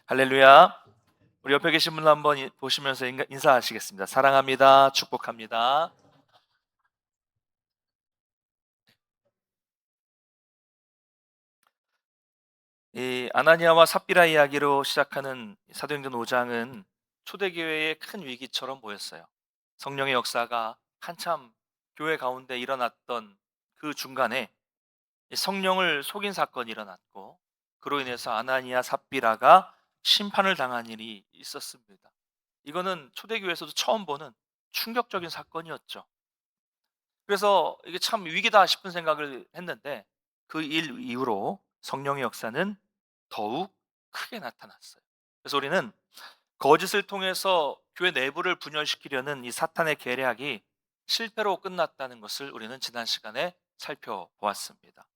할렐루야. 우리 옆에 계신 분 한번 보시면서 인사하시겠습니다. 사랑합니다. 축복합니다. 이 아나니아와 삽비라 이야기로 시작하는 사도행전 5장은 초대교회의 큰 위기처럼 보였어요. 성령의 역사가 한참 교회 가운데 일어났던 그 중간에 이 성령을 속인 사건이 일어났고, 그로 인해서 아나니아 삽비라가 심판을 당한 일이 있었습니다. 이거는 초대교회에서도 처음 보는 충격적인 사건이었죠. 그래서 이게 참 위기다 싶은 생각을 했는데, 그 일 이후로 성령의 역사는 더욱 크게 나타났어요. 그래서 우리는 거짓을 통해서 교회 내부를 분열시키려는 이 사탄의 계략이 실패로 끝났다는 것을 우리는 지난 시간에 살펴보았습니다.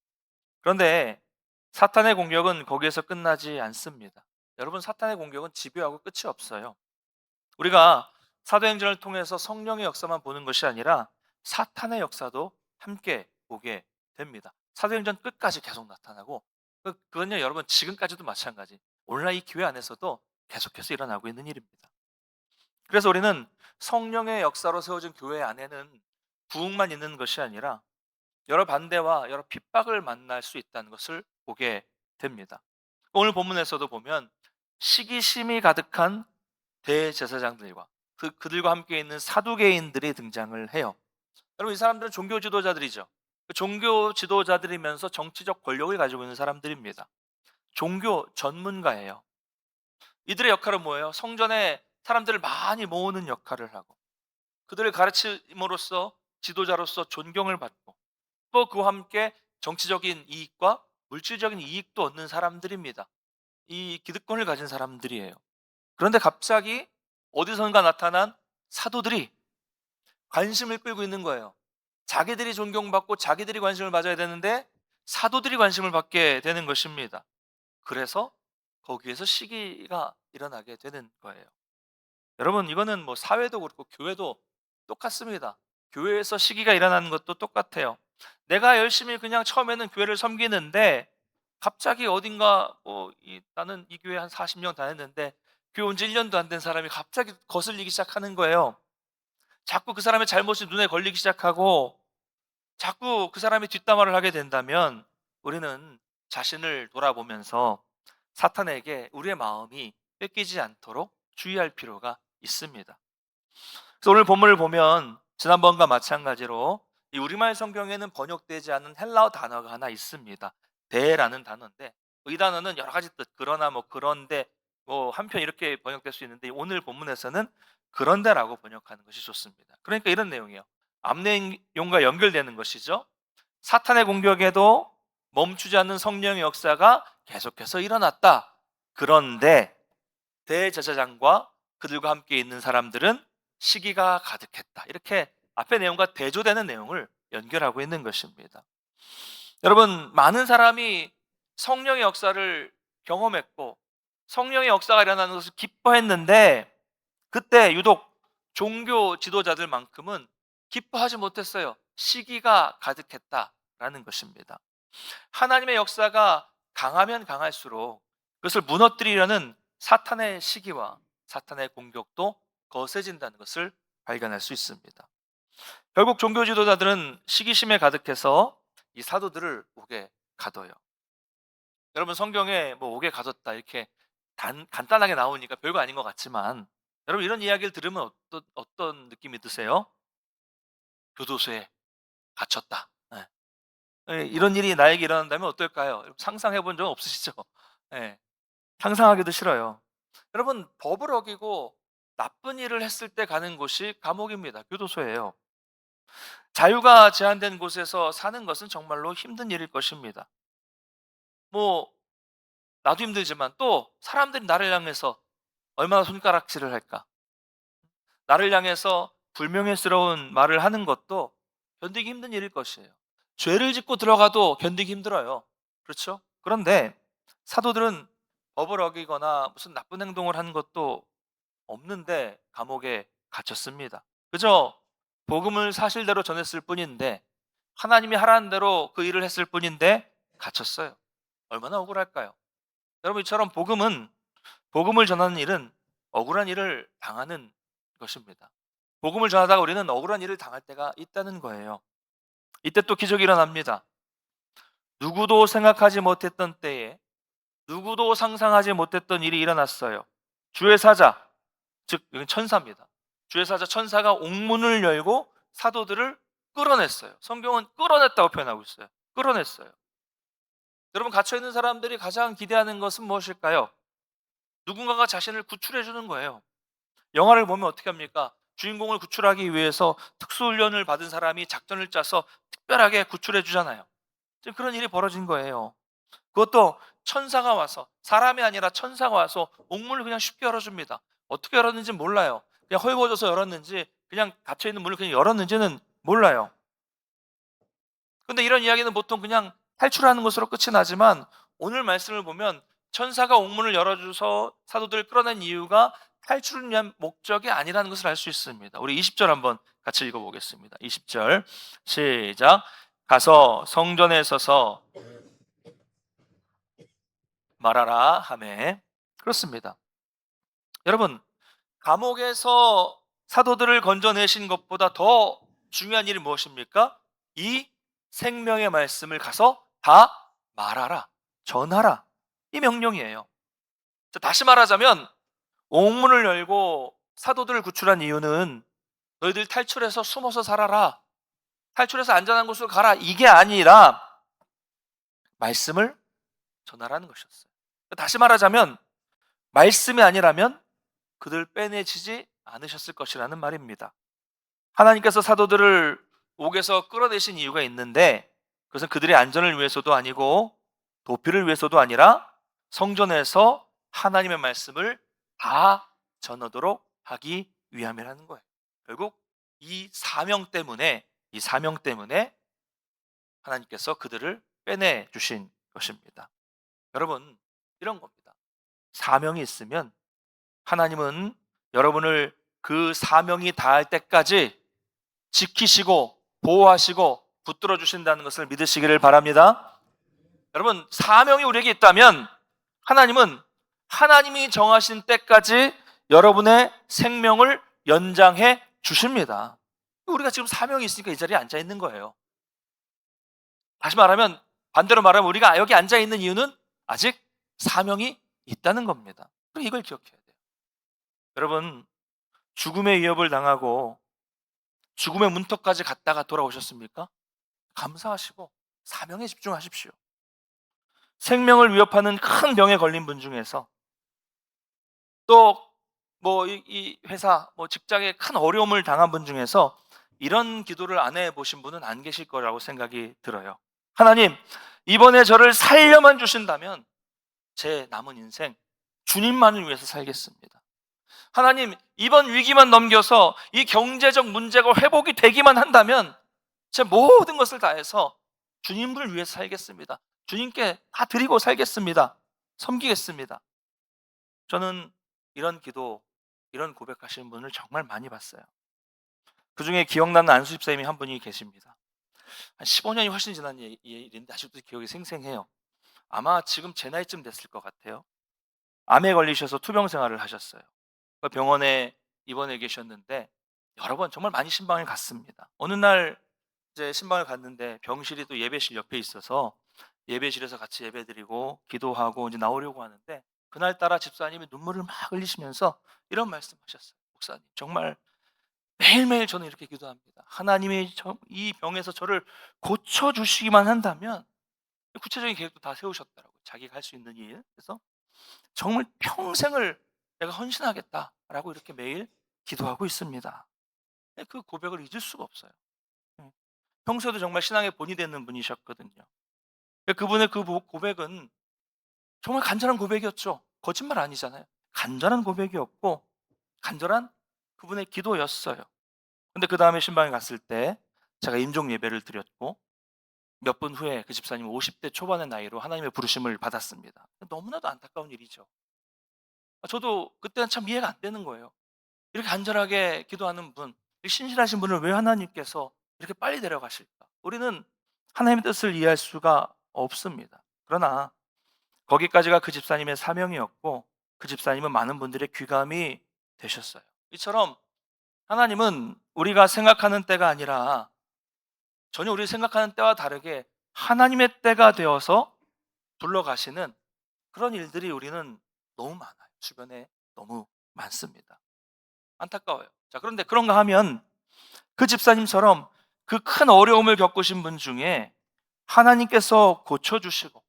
그런데 사탄의 공격은 거기에서 끝나지 않습니다. 여러분, 사탄의 공격은 집요하고 끝이 없어요. 우리가 사도행전을 통해서 성령의 역사만 보는 것이 아니라 사탄의 역사도 함께 보게 됩니다. 사도행전 끝까지 계속 나타나고, 그건요 여러분, 지금까지도 마찬가지. 오늘날 이 교회 안에서도 계속해서 일어나고 있는 일입니다. 그래서 우리는 성령의 역사로 세워진 교회 안에는 부흥만 있는 것이 아니라 여러 반대와 여러 핍박을 만날 수 있다는 것을 보게 됩니다. 오늘 본문에서도 보면 시기심이 가득한 대제사장들과 그들과 함께 있는 사두개인들이 등장을 해요. 여러분, 이 사람들은 종교 지도자들이죠. 그 종교 지도자들이면서 정치적 권력을 가지고 있는 사람들입니다. 종교 전문가예요. 이들의 역할은 뭐예요? 성전에 사람들을 많이 모으는 역할을 하고, 그들을 가르침으로써 지도자로서 존경을 받고, 또 그와 함께 정치적인 이익과 물질적인 이익도 얻는 사람들입니다. 이 기득권을 가진 사람들이에요. 그런데 갑자기 어디선가 나타난 사도들이 관심을 끌고 있는 거예요. 자기들이 존경받고 자기들이 관심을 받아야 되는데 사도들이 관심을 받게 되는 것입니다. 그래서 거기에서 시기가 일어나게 되는 거예요. 여러분, 이거는 뭐 사회도 그렇고 교회도 똑같습니다. 교회에서 시기가 일어나는 것도 똑같아요. 내가 열심히 그냥 처음에는 교회를 섬기는데 갑자기 어딘가 나는 이 교회 한 40년 다녔는데 교회 온 지 1년도 안 된 사람이 갑자기 거슬리기 시작하는 거예요. 자꾸 그 사람의 잘못이 눈에 걸리기 시작하고 자꾸 그 사람이 뒷담화를 하게 된다면 우리는 자신을 돌아보면서 사탄에게 우리의 마음이 뺏기지 않도록 주의할 필요가 있습니다. 그래서 오늘 본문을 보면 지난번과 마찬가지로 이 우리말 성경에는 번역되지 않은 헬라어 단어가 하나 있습니다. 대라는 단어인데, 이 단어는 여러 가지 뜻, 그러나 뭐 그런데 뭐 한편 이렇게 번역될 수 있는데, 오늘 본문에서는 그런데라고 번역하는 것이 좋습니다. 그러니까 이런 내용이에요. 앞내용과 연결되는 것이죠. 사탄의 공격에도 멈추지 않는 성령의 역사가 계속해서 일어났다. 그런데 대제사장과 그들과 함께 있는 사람들은 시기가 가득했다. 이렇게 앞의 내용과 대조되는 내용을 연결하고 있는 것입니다. 여러분, 많은 사람이 성령의 역사를 경험했고 성령의 역사가 일어나는 것을 기뻐했는데, 그때 유독 종교 지도자들만큼은 기뻐하지 못했어요. 시기가 가득했다라는 것입니다. 하나님의 역사가 강하면 강할수록 그것을 무너뜨리려는 사탄의 시기와 사탄의 공격도 거세진다는 것을 발견할 수 있습니다. 결국 종교 지도자들은 시기심에 가득해서 이 사도들을 옥에 가둬요. 여러분, 성경에 뭐 옥에 가뒀다 이렇게 간단하게 나오니까 별거 아닌 것 같지만, 여러분, 이런 이야기를 들으면 어떤 느낌이 드세요? 교도소에 갇혔다. 예. 이런 일이 나에게 일어난다면 어떨까요? 상상해 본 적 없으시죠? 예. 상상하기도 싫어요. 여러분, 법을 어기고 나쁜 일을 했을 때 가는 곳이 감옥입니다. 교도소예요. 자유가 제한된 곳에서 사는 것은 정말로 힘든 일일 것입니다. 뭐 나도 힘들지만 또 사람들이 나를 향해서 얼마나 손가락질을 할까? 나를 향해서 불명예스러운 말을 하는 것도 견디기 힘든 일일 것이에요. 죄를 짓고 들어가도 견디기 힘들어요. 그렇죠? 그런데 사도들은 법을 어기거나 무슨 나쁜 행동을 하는 것도 없는데 감옥에 갇혔습니다. 그저 복음을 사실대로 전했을 뿐인데, 하나님이 하라는 대로 그 일을 했을 뿐인데 갇혔어요. 얼마나 억울할까요? 여러분, 이처럼 복음은 복음을 전하는 일은 억울한 일을 당하는 것입니다. 복음을 전하다가 우리는 억울한 일을 당할 때가 있다는 거예요. 이때 또 기적이 일어납니다. 누구도 생각하지 못했던 때에 누구도 상상하지 못했던 일이 일어났어요. 주의 사자, 즉 이건 천사입니다. 주의 사자 천사가 옥문을 열고 사도들을 끌어냈어요. 성경은 끌어냈다고 표현하고 있어요. 끌어냈어요. 여러분, 갇혀 있는 사람들이 가장 기대하는 것은 무엇일까요? 누군가가 자신을 구출해 주는 거예요. 영화를 보면 어떻게 합니까? 주인공을 구출하기 위해서 특수훈련을 받은 사람이 작전을 짜서 특별하게 구출해 주잖아요. 지금 그런 일이 벌어진 거예요. 그것도 천사가 와서, 사람이 아니라 천사가 와서 옥문을 그냥 쉽게 열어줍니다. 어떻게 열었는지 몰라요. 그냥 헐거워져서 열었는지, 그냥 닫혀있는 문을 그냥 열었는지는 몰라요. 근데 이런 이야기는 보통 그냥 탈출하는 것으로 끝이 나지만, 오늘 말씀을 보면 천사가 옥문을 열어줘서 사도들을 끌어낸 이유가 탈출을 위한 목적이 아니라는 것을 알 수 있습니다. 우리 20절 한번 같이 읽어보겠습니다. 20절 시작. 가서 성전에 서서 말하라 하매. 그렇습니다. 여러분, 감옥에서 사도들을 건져내신 것보다 더 중요한 일이 무엇입니까? 이 생명의 말씀을 가서 다 말하라, 전하라. 이 명령이에요. 자, 다시 말하자면 옥문을 열고 사도들을 구출한 이유는 너희들 탈출해서 숨어서 살아라, 탈출해서 안전한 곳으로 가라, 이게 아니라 말씀을 전하라는 것이었어요. 다시 말하자면 말씀이 아니라면 그들 빼내지지 않으셨을 것이라는 말입니다. 하나님께서 사도들을 옥에서 끌어내신 이유가 있는데, 그것은 그들의 안전을 위해서도 아니고 도피를 위해서도 아니라 성전에서 하나님의 말씀을 다 전하도록 하기 위함이라는 거예요. 결국 이 사명 때문에 하나님께서 그들을 빼내 주신 것입니다. 여러분, 이런 겁니다. 사명이 있으면 하나님은 여러분을 그 사명이 다할 때까지 지키시고 보호하시고 붙들어 주신다는 것을 믿으시기를 바랍니다. 여러분, 사명이 우리에게 있다면 하나님은 하나님이 정하신 때까지 여러분의 생명을 연장해 주십니다. 우리가 지금 사명이 있으니까 이 자리에 앉아 있는 거예요. 다시 말하면, 반대로 말하면 우리가 여기 앉아 있는 이유는 아직 사명이 있다는 겁니다. 이걸 기억해야 돼요. 여러분, 죽음의 위협을 당하고 죽음의 문턱까지 갔다가 돌아오셨습니까? 감사하시고 사명에 집중하십시오. 생명을 위협하는 큰 병에 걸린 분 중에서, 또 이 회사, 직장에 큰 어려움을 당한 분 중에서 이런 기도를 안 해보신 분은 안 계실 거라고 생각이 들어요. 하나님, 이번에 저를 살려만 주신다면 제 남은 인생 주님만을 위해서 살겠습니다. 하나님, 이번 위기만 넘겨서 이 경제적 문제가 회복이 되기만 한다면 제 모든 것을 다해서 주님을 위해서 살겠습니다. 주님께 다 드리고 살겠습니다. 섬기겠습니다. 저는 이런 기도, 이런 고백하시는 분을 정말 많이 봤어요. 그 중에 기억나는 안수 집사님이 한 분이 계십니다. 한 15년이 훨씬 지난 일인데 아직도 기억이 생생해요. 아마 지금 제 나이쯤 됐을 것 같아요. 암에 걸리셔서 투병 생활을 하셨어요. 병원에 입원해 계셨는데 여러 번 정말 많이 신방을 갔습니다. 어느 날 이제 신방을 갔는데 병실이 또 예배실 옆에 있어서 예배실에서 같이 예배드리고 기도하고 이제 나오려고 하는데, 그날따라 집사님이 눈물을 막 흘리시면서 이런 말씀하셨어요. 목사님, 정말 매일매일 저는 이렇게 기도합니다. 하나님이 이 병에서 저를 고쳐주시기만 한다면, 구체적인 계획도 다 세우셨더라고요. 자기가 할 수 있는 일. 그래서 정말 평생을 내가 헌신하겠다라고 이렇게 매일 기도하고 있습니다. 그 고백을 잊을 수가 없어요. 평소에도 정말 신앙의 본이 되는 분이셨거든요. 그분의 그 고백은 정말 간절한 고백이었죠. 거짓말 아니잖아요. 간절한 고백이었고 간절한 그분의 기도였어요. 근데 그 다음에 신방에 갔을 때 제가 임종 예배를 드렸고, 몇 분 후에 그 집사님은 50대 초반의 나이로 하나님의 부르심을 받았습니다. 너무나도 안타까운 일이죠. 저도 그때는 참 이해가 안 되는 거예요. 이렇게 간절하게 기도하는 분, 신실하신 분을 왜 하나님께서 이렇게 빨리 데려가실까? 우리는 하나님의 뜻을 이해할 수가 없습니다. 그러나 거기까지가 그 집사님의 사명이었고, 그 집사님은 많은 분들의 귀감이 되셨어요. 이처럼 하나님은 우리가 생각하는 때가 아니라 전혀 우리 생각하는 때와 다르게 하나님의 때가 되어서 불러가시는 그런 일들이 우리는 너무 많아요. 주변에 너무 많습니다. 안타까워요. 자, 그런데 그런가 하면 그 집사님처럼 그 큰 어려움을 겪으신 분 중에 하나님께서 고쳐주시고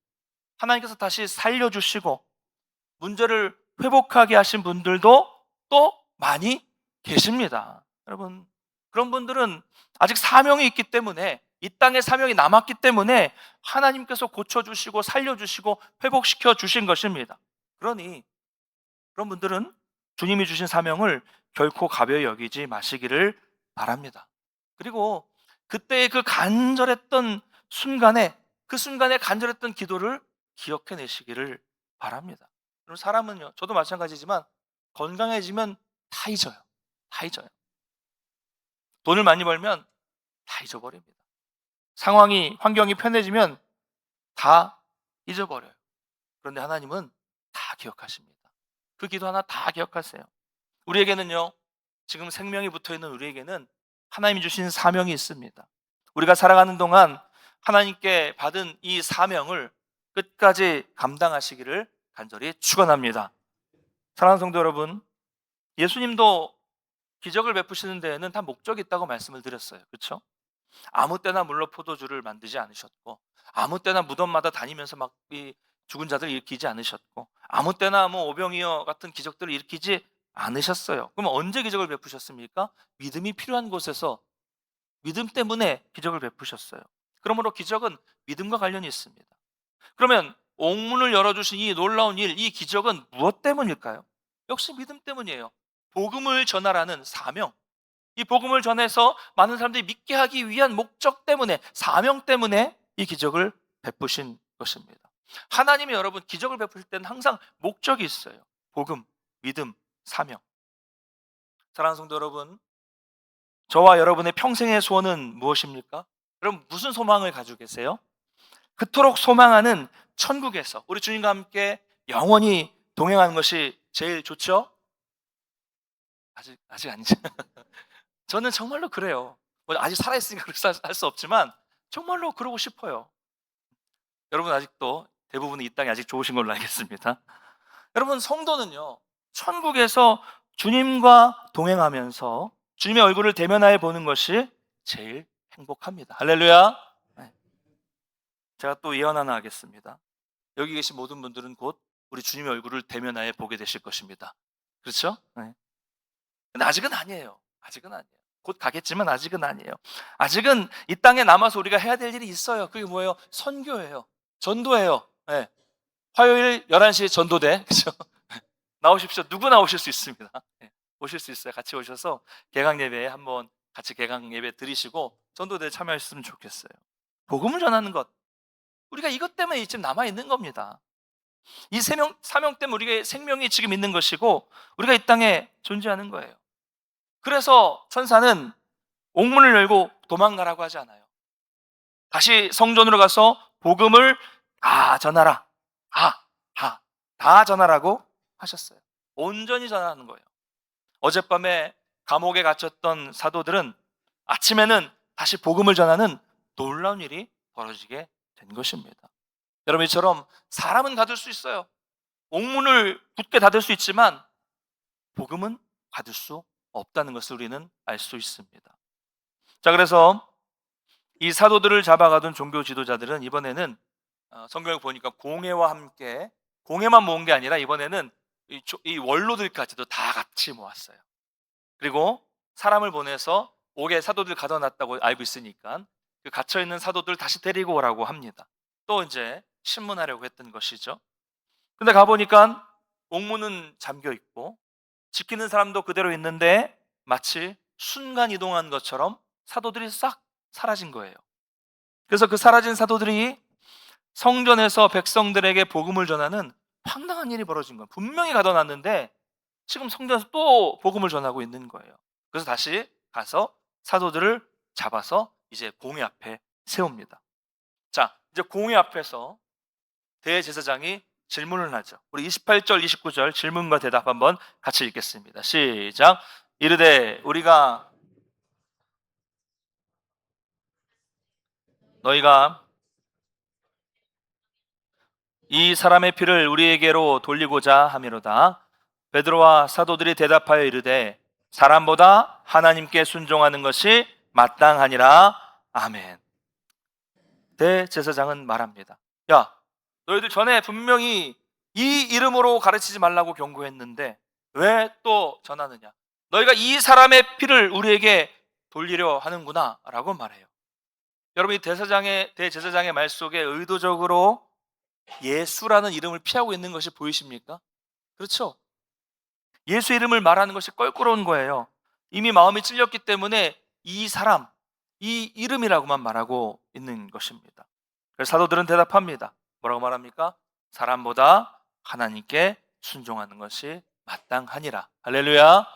하나님께서 다시 살려주시고 문제를 회복하게 하신 분들도 또 많이 계십니다. 여러분, 그런 분들은 아직 사명이 있기 때문에, 이 땅에 사명이 남았기 때문에 하나님께서 고쳐주시고 살려주시고 회복시켜 주신 것입니다. 그러니 그런 분들은 주님이 주신 사명을 결코 가벼이 여기지 마시기를 바랍니다. 그리고 그때의 그 간절했던 순간에, 그 순간에 간절했던 기도를 기억해 내시기를 바랍니다. 그럼 사람은요, 저도 마찬가지지만 건강해지면 다 잊어요. 다 잊어요. 돈을 많이 벌면 다 잊어버립니다. 상황이, 환경이 편해지면 다 잊어버려요. 그런데 하나님은 다 기억하십니다. 그 기도 하나 다 기억하세요. 우리에게는요, 지금 생명이 붙어 있는 우리에게는 하나님이 주신 사명이 있습니다. 우리가 살아가는 동안 하나님께 받은 이 사명을 끝까지 감당하시기를 간절히 축원합니다. 사랑하는 성도 여러분, 예수님도 기적을 베푸시는 데에는 다 목적이 있다고 말씀을 드렸어요. 그렇죠? 아무 때나 물로 포도주를 만들지 않으셨고, 아무 때나 무덤마다 다니면서 막 이 죽은 자들을 일으키지 않으셨고, 아무 때나 뭐 오병이어 같은 기적들을 일으키지 않으셨어요. 그럼 언제 기적을 베푸셨습니까? 믿음이 필요한 곳에서 믿음 때문에 기적을 베푸셨어요. 그러므로 기적은 믿음과 관련이 있습니다. 그러면 옥문을 열어주신 이 놀라운 일, 이 기적은 무엇 때문일까요? 역시 믿음 때문이에요. 복음을 전하라는 사명, 이 복음을 전해서 많은 사람들이 믿게 하기 위한 목적 때문에, 사명 때문에 이 기적을 베푸신 것입니다. 하나님이 여러분 기적을 베푸실 때는 항상 목적이 있어요. 복음, 믿음, 사명. 사랑하는 성도 여러분, 저와 여러분의 평생의 소원은 무엇입니까? 여러분 무슨 소망을 가지고 계세요? 그토록 소망하는 천국에서 우리 주님과 함께 영원히 동행하는 것이 제일 좋죠? 아직 아니죠. 저는 정말로 그래요. 뭐 아직 살아있으니까 그렇게 할 수 없지만 정말로 그러고 싶어요. 여러분 아직도 대부분 이 땅이 아직 좋으신 걸로 알겠습니다. 여러분 성도는요, 천국에서 주님과 동행하면서 주님의 얼굴을 대면하여 보는 것이 제일 행복합니다. 할렐루야. 네. 제가 또 예언 하나 하겠습니다. 여기 계신 모든 분들은 곧 우리 주님의 얼굴을 대면하여 보게 되실 것입니다. 그렇죠? 네. 근데 아직은 아니에요. 아직은 아니에요. 곧 가겠지만 아직은 아니에요. 아직은 이 땅에 남아서 우리가 해야 될 일이 있어요. 그게 뭐예요? 선교예요. 전도예요. 네. 화요일 11시에 전도대. 그죠? 나오십시오. 누구나 오실 수 있습니다. 네. 오실 수 있어요. 같이 오셔서 개강 예배에 한번 같이 개강 예배 드리시고 전도대에 참여하셨으면 좋겠어요. 복음을 전하는 것. 우리가 이것 때문에 지금 남아 있는 겁니다. 이 사명 때문에 우리의 생명이 지금 있는 것이고 우리가 이 땅에 존재하는 거예요. 그래서 천사는 옥문을 열고 도망가라고 하지 않아요. 다시 성전으로 가서 복음을 다 전하라. 다 전하라고 하셨어요. 온전히 전하는 거예요. 어젯밤에 감옥에 갇혔던 사도들은 아침에는 다시 복음을 전하는 놀라운 일이 벌어지게 된 것입니다. 여러분, 이처럼 사람은 가둘 수 있어요. 옥문을 굳게 닫을 수 있지만 복음은 받을 수 없다는 것을 우리는 알 수 있습니다. 자, 그래서 이 사도들을 잡아가던 종교 지도자들은 이번에는 성경을 보니까 공회와 함께, 공회만 모은 게 아니라 이번에는 이 원로들까지도 다 같이 모았어요. 그리고 사람을 보내서 옥에 사도들 가둬놨다고 알고 있으니까 그 갇혀있는 사도들 다시 데리고 오라고 합니다. 또 이제 신문하려고 했던 것이죠. 근데 가보니까 옥문은 잠겨 있고 지키는 사람도 그대로 있는데 마치 순간 이동한 것처럼 사도들이 싹 사라진 거예요. 그래서 그 사라진 사도들이 성전에서 백성들에게 복음을 전하는 황당한 일이 벌어진 거예요. 분명히 가둬놨는데 지금 성전에서 또 복음을 전하고 있는 거예요. 그래서 다시 가서 사도들을 잡아서 이제 공회 앞에 세웁니다. 자, 이제 공회 앞에서 대제사장이 질문을 하죠. 우리 28절, 29절 질문과 대답 한번 같이 읽겠습니다. 시작. 이르되 우리가 너희가 이 사람의 피를 우리에게로 돌리고자 함이로다. 베드로와 사도들이 대답하여 이르되 사람보다 하나님께 순종하는 것이 마땅하니라. 아멘. 대제사장은 말합니다. 야, 너희들 전에 분명히 이 이름으로 가르치지 말라고 경고했는데 왜 또 전하느냐? 너희가 이 사람의 피를 우리에게 돌리려 하는구나 라고 말해요. 여러분, 이 대제사장의 말 속에 의도적으로 예수라는 이름을 피하고 있는 것이 보이십니까? 그렇죠? 예수 이름을 말하는 것이 껄끄러운 거예요. 이미 마음이 찔렸기 때문에 이 사람, 이 이름이라고만 말하고 있는 것입니다. 그래서 사도들은 대답합니다. 뭐라고 말합니까? 사람보다 하나님께 순종하는 것이 마땅하니라. 할렐루야.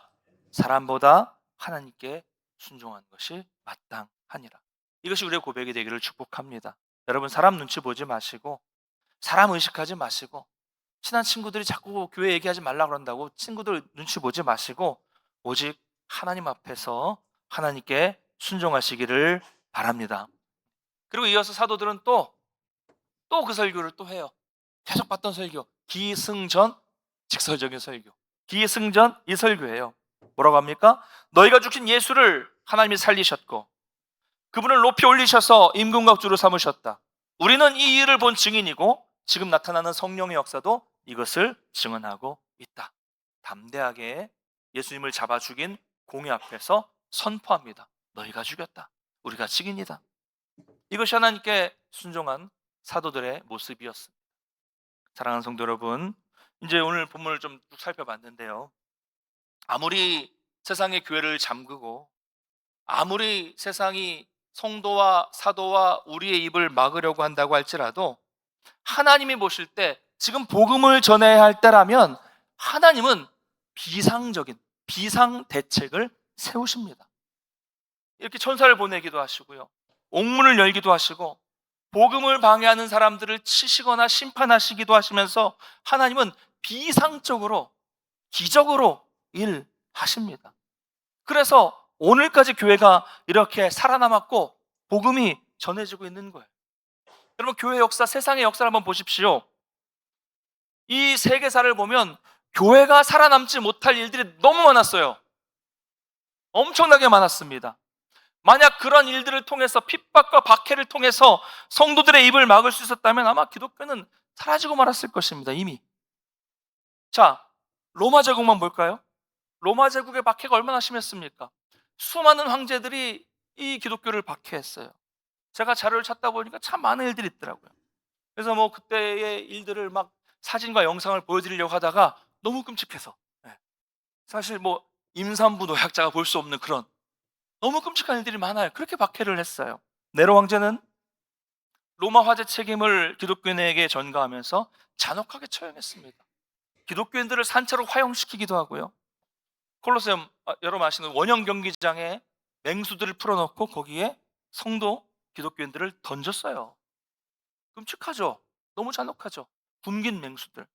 사람보다 하나님께 순종하는 것이 마땅하니라. 이것이 우리의 고백이 되기를 축복합니다. 여러분, 사람 눈치 보지 마시고, 사람 의식하지 마시고, 친한 친구들이 자꾸 교회 얘기하지 말라 그런다고 친구들 눈치 보지 마시고, 오직 하나님 앞에서 하나님께 순종하시기를 바랍니다. 그리고 이어서 사도들은 또 그 설교를 또 해요. 계속 봤던 설교, 기승전 직설적인 설교, 기승전 이 설교예요. 뭐라고 합니까? 너희가 죽인 예수를 하나님이 살리셨고 그분을 높이 올리셔서 임금과 주로 삼으셨다. 우리는 이 일을 본 증인이고 지금 나타나는 성령의 역사도 이것을 증언하고 있다. 담대하게 예수님을 잡아 죽인 공의 앞에서 선포합니다. 너희가 죽였다. 우리가 증인이다. 이것이 하나님께 순종한 사도들의 모습이었습니다. 사랑하는 성도 여러분, 이제 오늘 본문을 좀 쭉 살펴봤는데요. 아무리 세상의 교회를 잠그고 아무리 세상이 성도와 사도와 우리의 입을 막으려고 한다고 할지라도 하나님이 보실 때 지금 복음을 전해야 할 때라면 하나님은 비상 대책을 세우십니다. 이렇게 천사를 보내기도 하시고요, 옥문을 열기도 하시고 복음을 방해하는 사람들을 치시거나 심판하시기도 하시면서 하나님은 비상적으로 기적으로 일하십니다. 그래서 오늘까지 교회가 이렇게 살아남았고 복음이 전해지고 있는 거예요. 여러분, 교회 역사, 세상의 역사를 한번 보십시오. 이 세계사를 보면 교회가 살아남지 못할 일들이 너무 많았어요. 엄청나게 많았습니다. 만약 그런 일들을 통해서, 핍박과 박해를 통해서 성도들의 입을 막을 수 있었다면 아마 기독교는 사라지고 말았을 것입니다. 이미. 자, 로마 제국만 볼까요? 로마 제국의 박해가 얼마나 심했습니까? 수많은 황제들이 이 기독교를 박해했어요. 제가 자료를 찾다 보니까 참 많은 일들이 있더라고요. 그래서 뭐 그때의 일들을 막 사진과 영상을 보여드리려고 하다가 너무 끔찍해서, 사실 뭐 임산부 노약자가 볼 수 없는 그런 너무 끔찍한 일들이 많아요. 그렇게 박해를 했어요. 네로 황제는 로마 화재 책임을 기독교인에게 전가하면서 잔혹하게 처형했습니다. 기독교인들을 산채로 화형시키기도 하고요, 콜로세움, 여러분 아시는 원형 경기장에 맹수들을 풀어놓고 거기에 성도 기독교인들을 던졌어요. 끔찍하죠. 너무 잔혹하죠. 굶긴 맹수들.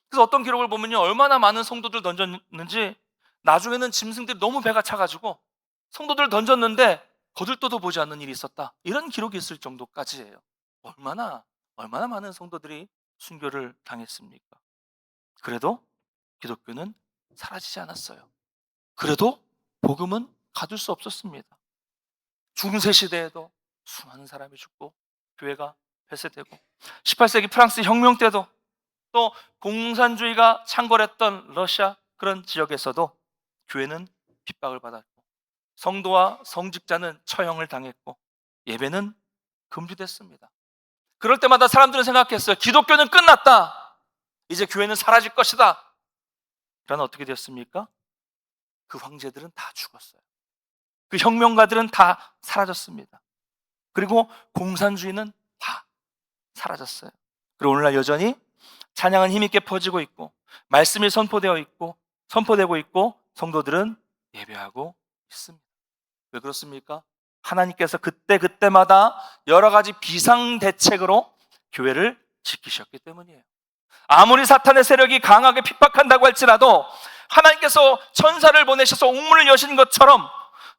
그래서 어떤 기록을 보면요, 얼마나 많은 성도들 던졌는지 나중에는 짐승들이 너무 배가 차가지고 성도들 던졌는데 거들떠도 보지 않는 일이 있었다, 이런 기록이 있을 정도까지예요. 얼마나 많은 성도들이 순교를 당했습니까? 그래도 기독교는 사라지지 않았어요. 그래도 복음은 가둘 수 없었습니다. 중세 시대에도 수많은 사람이 죽고 교회가 폐쇄되고, 18세기 프랑스 혁명 때도, 또 공산주의가 창궐했던 러시아 그런 지역에서도 교회는 핍박을 받았고 성도와 성직자는 처형을 당했고 예배는 금지됐습니다. 그럴 때마다 사람들은 생각했어요. 기독교는 끝났다. 이제 교회는 사라질 것이다. 그러나 어떻게 되었습니까? 그 황제들은 다 죽었어요. 그 혁명가들은 다 사라졌습니다. 그리고 공산주의는 다 사라졌어요. 그리고 오늘날 여전히 찬양은 힘있게 퍼지고 있고 말씀이 선포되고 있고 성도들은 예배하고 있습니다. 왜 그렇습니까? 하나님께서 그때마다 여러 가지 비상대책으로 교회를 지키셨기 때문이에요. 아무리 사탄의 세력이 강하게 핍박한다고 할지라도 하나님께서 천사를 보내셔서 옥문을 여신 것처럼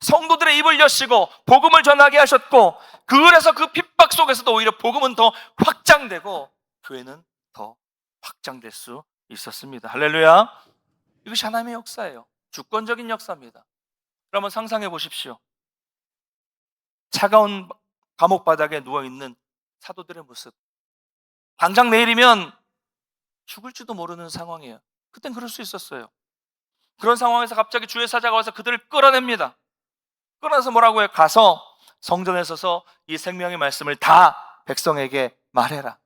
성도들의 입을 여시고 복음을 전하게 하셨고, 그래서 그 핍박 속에서도 오히려 복음은 더 확장되고 교회는 더 확장될 수 있었습니다. 할렐루야. 이것이 하나님의 역사예요. 주권적인 역사입니다. 그러면 상상해 보십시오. 차가운 감옥 바닥에 누워있는 사도들의 모습. 당장 내일이면 죽을지도 모르는 상황이에요. 그땐 그럴 수 있었어요. 그런 상황에서 갑자기 주의 사자가 와서 그들을 끌어냅니다. 끌어내서 뭐라고 해요? 가서 성전에 서서 이 생명의 말씀을 다 백성에게 말해라.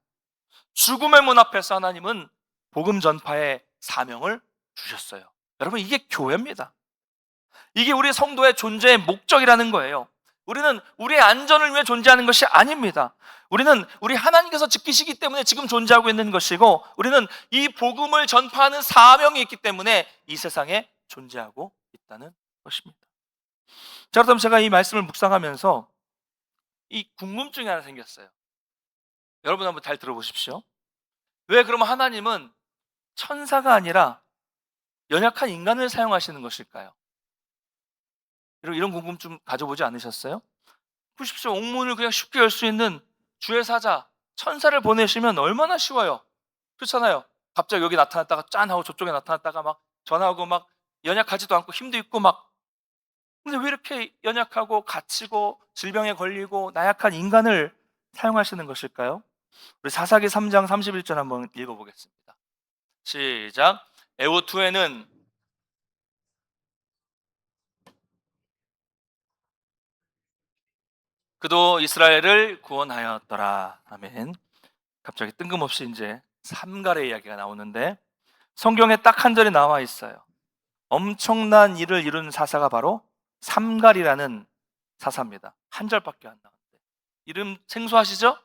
죽음의 문 앞에서 하나님은 복음 전파의 사명을 주셨어요. 여러분, 이게 교회입니다. 이게 우리 성도의 존재의 목적이라는 거예요. 우리는 우리의 안전을 위해 존재하는 것이 아닙니다. 우리는 우리 하나님께서 지키시기 때문에 지금 존재하고 있는 것이고, 우리는 이 복음을 전파하는 사명이 있기 때문에 이 세상에 존재하고 있다는 것입니다. 자, 그렇다면 제가 이 말씀을 묵상하면서 이 궁금증이 하나 생겼어요. 여러분 한번 잘 들어보십시오. 왜 그러면 하나님은 천사가 아니라 연약한 인간을 사용하시는 것일까요? 이런 궁금증 가져보지 않으셨어요? 보십시오. 옥문을 그냥 쉽게 열 수 있는 주의 사자, 천사를 보내시면 얼마나 쉬워요. 그렇잖아요. 갑자기 여기 나타났다가 짠 하고 저쪽에 나타났다가 막 전화하고 막 연약하지도 않고 힘도 있고 막. 근데 왜 이렇게 연약하고 갇히고 질병에 걸리고 나약한 인간을 사용하시는 것일까요? 우리 사사기 3장 31절 한번 읽어보겠습니다. 시작. 에봇 후에는 그도 이스라엘을 구원하였더라. 아멘. 갑자기 뜬금없이 이제 삼갈의 이야기가 나오는데, 성경에 딱 한 절이 나와 있어요. 엄청난 일을 이룬 사사가 바로 삼갈이라는 사사입니다. 한 절밖에 안 나왔는데 이름 생소하시죠?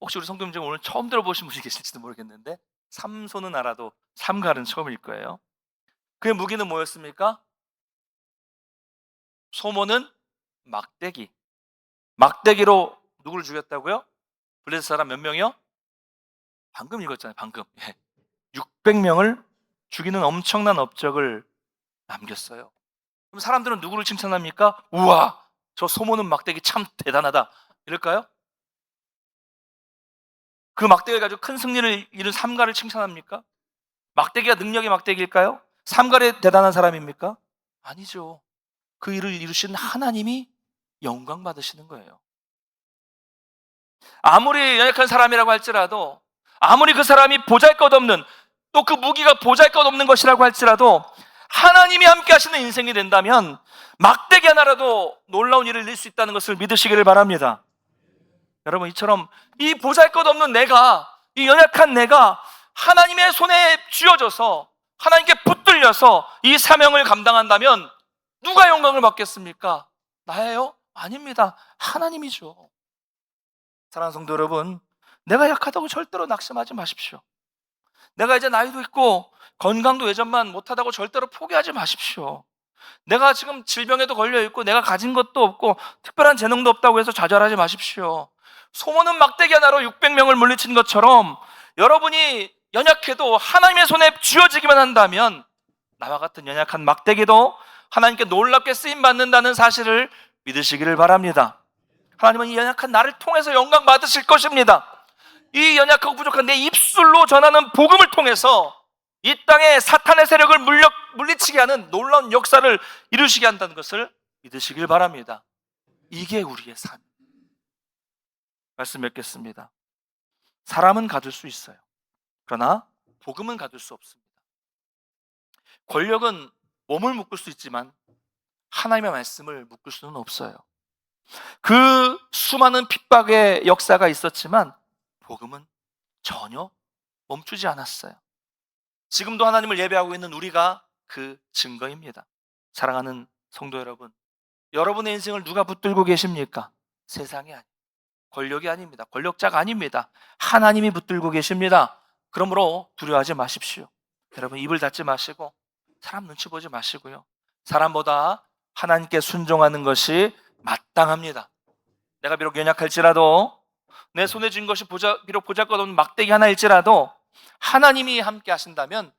혹시 우리 성도님 중에 오늘 처음 들어보신 분이 계실지도 모르겠는데, 삼손은 알아도 삼갈은 처음일 거예요. 그의 무기는 뭐였습니까? 소모는 막대기. 막대기로 누구를 죽였다고요? 블레셋 사람 몇 명이요? 방금 읽었잖아요. 방금 600명을 죽이는 엄청난 업적을 남겼어요. 그럼 사람들은 누구를 칭찬합니까? 우와, 저 소모는 막대기 참 대단하다 이럴까요? 그 막대기를 가지고 큰 승리를 이룬 삼갈을 칭찬합니까? 막대기가 능력의 막대기일까요? 삼갈이 대단한 사람입니까? 아니죠. 그 일을 이루신 하나님이 영광 받으시는 거예요. 아무리 연약한 사람이라고 할지라도, 아무리 그 사람이 보잘것없는, 또 그 무기가 보잘것없는 것이라고 할지라도 하나님이 함께 하시는 인생이 된다면 막대기 하나라도 놀라운 일을 이룰 수 있다는 것을 믿으시기를 바랍니다. 여러분, 이처럼 이 보잘것없는 내가, 이 연약한 내가 하나님의 손에 쥐어져서 하나님께 붙들려서 이 사명을 감당한다면 누가 영광을 받겠습니까? 나예요? 아닙니다. 하나님이죠. 사랑하는 성도 여러분, 내가 약하다고 절대로 낙심하지 마십시오. 내가 이제 나이도 있고 건강도 예전만 못하다고 절대로 포기하지 마십시오. 내가 지금 질병에도 걸려있고 내가 가진 것도 없고 특별한 재능도 없다고 해서 좌절하지 마십시오. 소모는 막대기 하나로 600명을 물리친 것처럼 여러분이 연약해도 하나님의 손에 쥐어지기만 한다면 나와 같은 연약한 막대기도 하나님께 놀랍게 쓰임받는다는 사실을 믿으시기를 바랍니다. 하나님은 이 연약한 나를 통해서 영광 받으실 것입니다. 이 연약하고 부족한 내 입술로 전하는 복음을 통해서 이 땅에 사탄의 세력을 물리치게 하는 놀라운 역사를 이루시게 한다는 것을 믿으시길 바랍니다. 이게 우리의 삶. 말씀 맺겠습니다. 사람은 가질 수 있어요. 그러나 복음은 가질 수 없습니다. 권력은 몸을 묶을 수 있지만 하나님의 말씀을 묶을 수는 없어요. 그 수많은 핍박의 역사가 있었지만 복음은 전혀 멈추지 않았어요. 지금도 하나님을 예배하고 있는 우리가 그 증거입니다. 사랑하는 성도 여러분, 여러분의 인생을 누가 붙들고 계십니까? 세상이 아닙니다. 권력이 아닙니다. 권력자가 아닙니다. 하나님이 붙들고 계십니다. 그러므로 두려워하지 마십시오. 여러분, 입을 닫지 마시고 사람 눈치 보지 마시고요, 사람보다 하나님께 순종하는 것이 마땅합니다. 내가 비록 연약할지라도, 내 손에 쥔 것이 비록 보잘것없는 막대기 하나일지라도 하나님이 함께 하신다면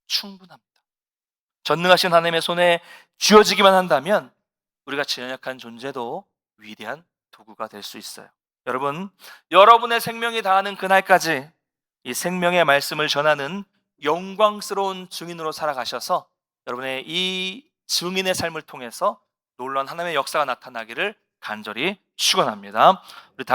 충분합니다. 전능하신 하나님의 손에 쥐어지기만 한다면 우리가 연약한 존재도 위대한 도구가 될 수 있어요. 여러분, 여러분의 생명이 다하는 그날까지 이 생명의 말씀을 전하는 영광스러운 증인으로 살아가셔서 여러분의 이 증인의 삶을 통해서 놀라운 하나님의 역사가 나타나기를 간절히 축원합니다. 우리 다